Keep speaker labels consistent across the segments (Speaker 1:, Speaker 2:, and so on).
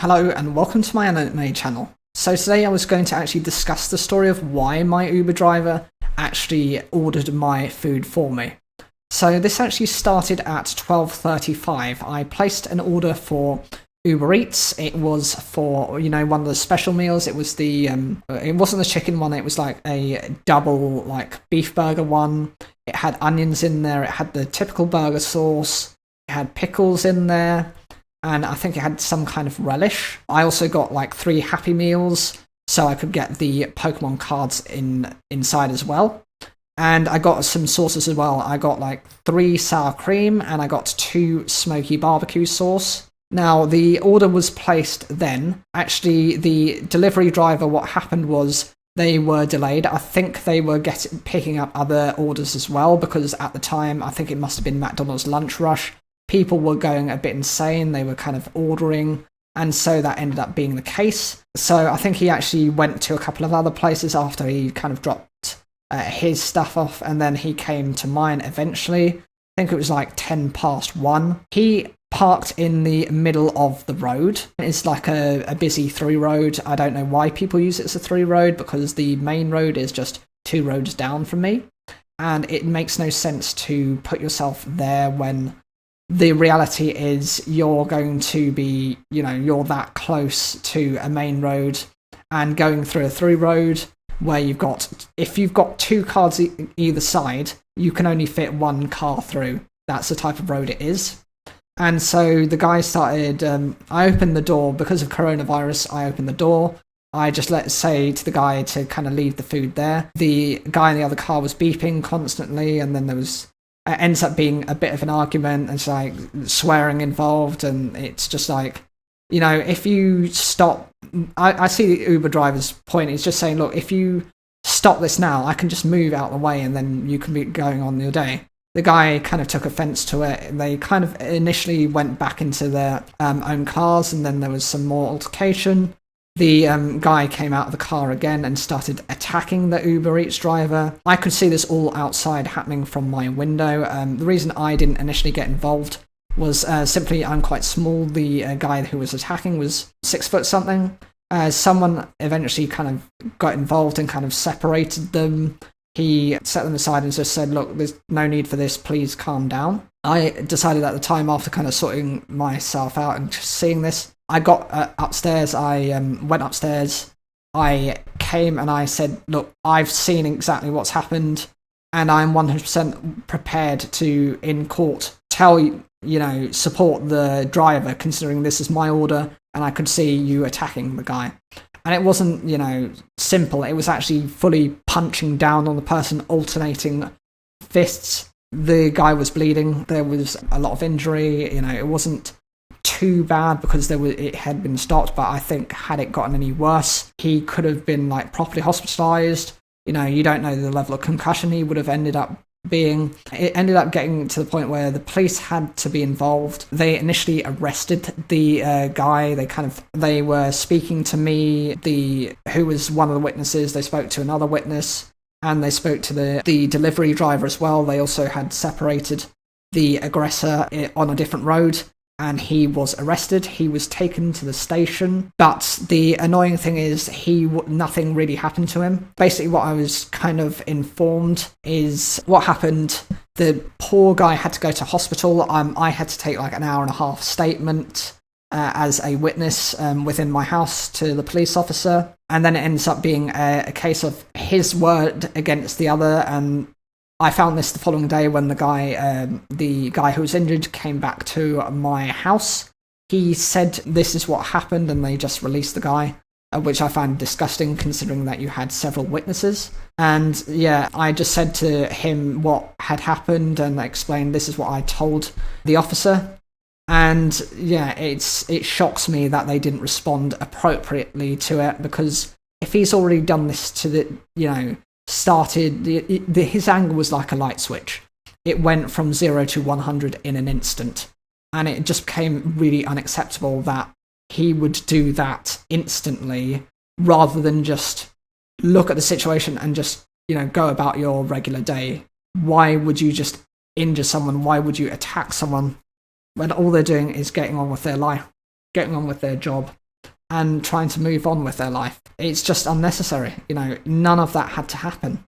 Speaker 1: Hello and welcome to my anime channel. So today I was going to actually discuss the story of why my Uber driver actually ordered my food for me. So this actually started at 12:35. I placed an order for Uber Eats. It was for, one of the special meals. It was it wasn't the chicken one, it was like a double beef burger one. It had onions in there, it had the typical burger sauce, it had pickles in there, and I think it had some kind of relish. I also got 3 Happy Meals, so I could get the Pokemon cards inside as well. And I got some sauces as well. I got 3 sour cream, and I got 2 smoky barbecue sauce. Now, the order was placed then. Actually, the delivery driver, what happened was they were delayed. I think they were picking up other orders as well, because at the time, I think it must have been McDonald's lunch rush. People were going a bit insane. They were kind of ordering, and so that ended up being the case. So I think he actually went to a couple of other places after he kind of dropped his stuff off, and then he came to mine eventually. I think it was 1:10. He parked in the middle of the road. It's a busy through road. I don't know why people use it as a through road, because the main road is just 2 roads down from me, and it makes no sense to put yourself there when the reality is you're going to be, you're that close to a main road, and going through a through road where if you've got 2 cars either side, you can only fit 1 car through. That's the type of road it is. And so the guy started, I opened the door because of coronavirus. I opened the door. I just say to the guy to kind of leave the food there. The guy in the other car was beeping constantly, and then there was it ends up being a bit of an argument, and it's swearing involved, and it's just if you stop, I see the Uber driver's point. It's just saying, look, if you stop this now, I can just move out of the way, and then you can be going on your day. The guy kind of took offense to it. They kind of initially went back into their own cars, and then there was some more altercation. The guy came out of the car again and started attacking the Uber Eats driver. I could see this all outside happening from my window. The reason I didn't initially get involved was simply I'm quite small. The guy who was attacking was 6 foot something. Someone eventually kind of got involved and kind of separated them. He set them aside and just said, look, there's no need for this, please calm down. I decided at the time, after kind of sorting myself out and just seeing this, I got upstairs. I went upstairs. I came and I said, look, I've seen exactly what's happened, and I'm 100% prepared to, in court, support the driver, considering this is my order, and I could see you attacking the guy. And it wasn't, simple. It was actually fully punching down on the person, alternating fists. The guy was bleeding. There was a lot of injury. It wasn't too bad because it had been stopped, but I think had it gotten any worse, he could have been properly hospitalized. You don't know the level of concussion he would have ended up being. It ended up getting to the point where the police had to be involved. They initially arrested the guy. They were speaking to me, who was one of the witnesses. They spoke to another witness, and they spoke to the delivery driver as well. They also had separated the aggressor on a different road, and he was arrested. He was taken to the station, but the annoying thing is nothing really happened to him. Basically, what I was kind of informed is what happened. The poor guy had to go to hospital. I had to take an hour and a half statement as a witness within my house to the police officer, and then it ends up being a case of his word against the other. And I found this the following day when the guy who was injured came back to my house. He said this is what happened, and they just released the guy, which I found disgusting considering that you had several witnesses. And yeah, I just said to him what had happened and explained this is what I told the officer. And yeah, it shocks me that they didn't respond appropriately to it, because if he's already done this to his anger was like a light switch. It went from 0 to 100 in an instant, and it just became really unacceptable that he would do that instantly rather than just look at the situation and just go about your regular day. Why would you just injure someone? Why would you attack someone when all they're doing is getting on with their life, getting on with their job? and trying to move on with their life. It's just unnecessary. None of that had to happen.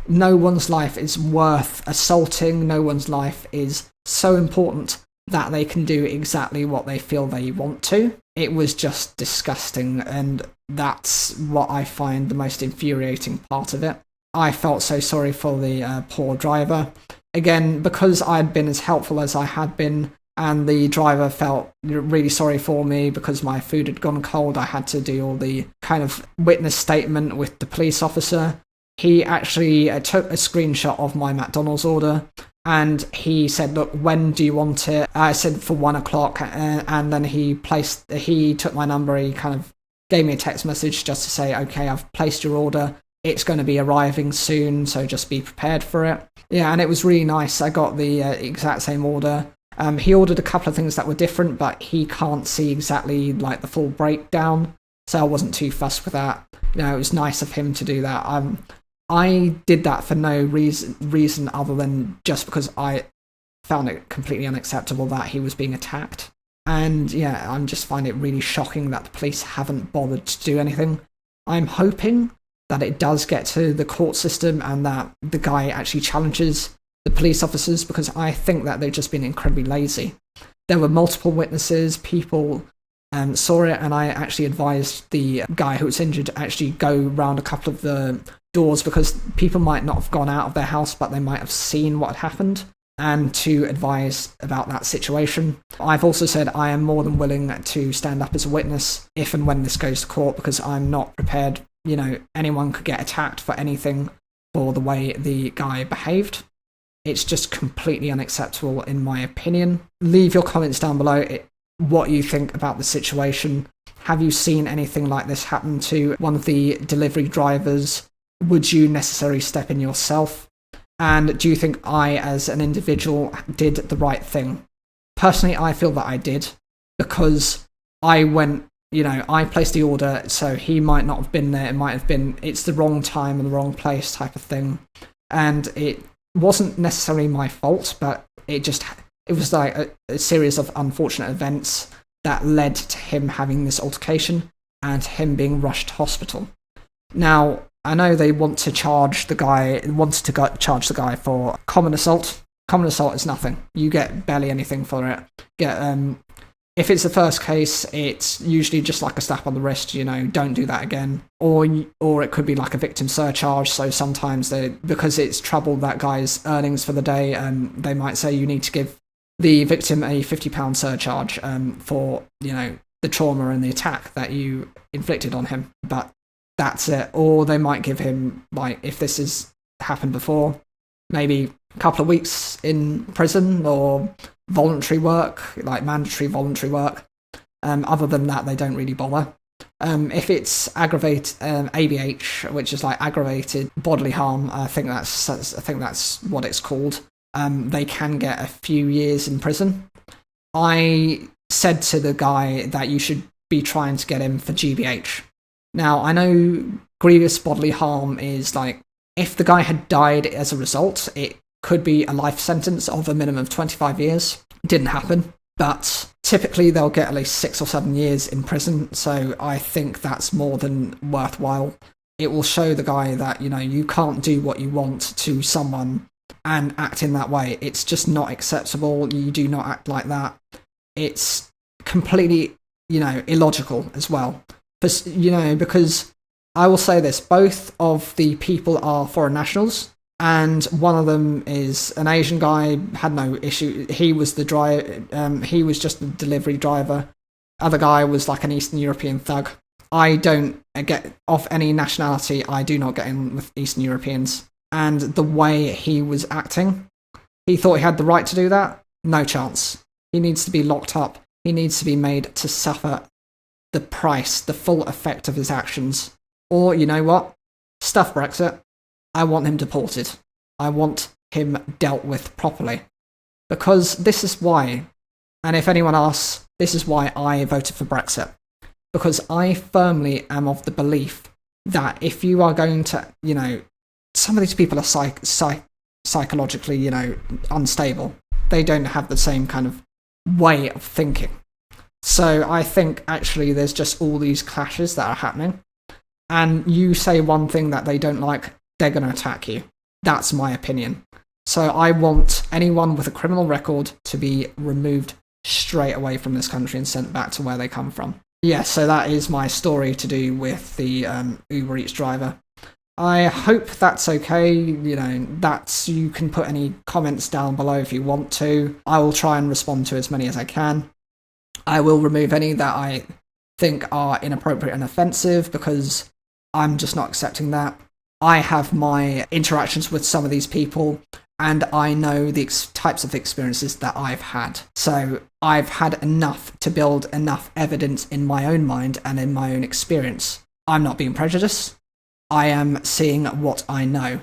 Speaker 1: No one's life is worth assaulting. No one's life is so important that they can do exactly what they feel they want to. It was just disgusting, and that's what I find the most infuriating part of it. I felt so sorry for the poor driver. Again, because I'd been as helpful as I had been, and the driver felt really sorry for me because my food had gone cold, I had to do all the kind of witness statement with the police officer. He actually took a screenshot of my McDonald's order, and he said, look, when do you want it? I said for 1 o'clock, and then he took my number, he kind of gave me a text message just to say, okay, I've placed your order, it's going to be arriving soon, so just be prepared for it. Yeah, and it was really nice. I got the exact same order. He ordered a couple of things that were different, but he can't see exactly like the full breakdown, so I wasn't too fussed with that. It was nice of him to do that. I did that for no reason other than just because I found it completely unacceptable that he was being attacked. And yeah, I just find it really shocking that the police haven't bothered to do anything. I'm hoping that it does get to the court system and that the guy actually challenges the police officers, because I think that they've just been incredibly lazy. There were multiple witnesses, people saw it, and I actually advised the guy who was injured to actually go round a couple of the doors, because people might not have gone out of their house, but they might have seen what had happened, and to advise about that situation. I've also said I am more than willing to stand up as a witness if and when this goes to court, because I'm not prepared. Anyone could get attacked for anything for the way the guy behaved. It's just completely unacceptable in my opinion. Leave your comments down below what you think about the situation. Have you seen anything like this happen to one of the delivery drivers? Would you necessarily step in yourself? And do you think I, as an individual, did the right thing? Personally, I feel that I did, because I went, I placed the order, so he might not have been there. It might have been, it's the wrong time and the wrong place type of thing. And it wasn't necessarily my fault, but it was like a series of unfortunate events that led to him having this altercation and him being rushed to hospital. Now, I know they wanted to charge the guy for common assault. Common assault is nothing. You get barely anything for it. If it's the first case, it's usually just like a slap on the wrist, don't do that again. Or it could be like a victim surcharge, so sometimes because it's troubled that guy's earnings for the day, they might say you need to give the victim a £50 surcharge for, the trauma and the attack that you inflicted on him. But that's it. Or they might give him, like, if this has happened before, maybe a couple of weeks in prison or voluntary work, like mandatory voluntary work. Other than that, they don't really bother. If it's aggravated ABH, which is like aggravated bodily harm, I think that's what it's called. They can get a few years in prison. I said to the guy that you should be trying to get him for GBH. Now, I know grievous bodily harm is like, if the guy had died as a result, it could be a life sentence of a minimum of 25 years. Didn't happen, but typically they'll get at least 6 or 7 years in prison, so I think that's more than worthwhile. It will show the guy that, you can't do what you want to someone and act in that way. It's just not acceptable. You do not act like that. It's completely, illogical as well. Because I will say this, both of the people are foreign nationals, and one of them is an Asian guy, had no issue. He was he was just the delivery driver. Other guy was like an Eastern European thug. I don't get off any nationality. I do not get in with Eastern Europeans. And the way he was acting, he thought he had the right to do that. No chance. He needs to be locked up. He needs to be made to suffer the price, the full effect of his actions. Or, you know what? Stuff Brexit. I want him deported. I want him dealt with properly. Because this is why, and if anyone asks, this is why I voted for Brexit. Because I firmly am of the belief that if you are going to, some of these people are psychologically, unstable. They don't have the same kind of way of thinking. So I think actually there's just all these clashes that are happening. And you say one thing that they don't like, they're going to attack you. That's my opinion. So I want anyone with a criminal record to be removed straight away from this country and sent back to where they come from. Yeah, so that is my story to do with the Uber Eats driver. I hope that's okay. You can put any comments down below if you want to. I will try and respond to as many as I can. I will remove any that I think are inappropriate and offensive because I'm just not accepting that. I have my interactions with some of these people and I know the types of experiences that I've had. So I've had enough to build enough evidence in my own mind and in my own experience. I'm not being prejudiced. I am seeing what I know.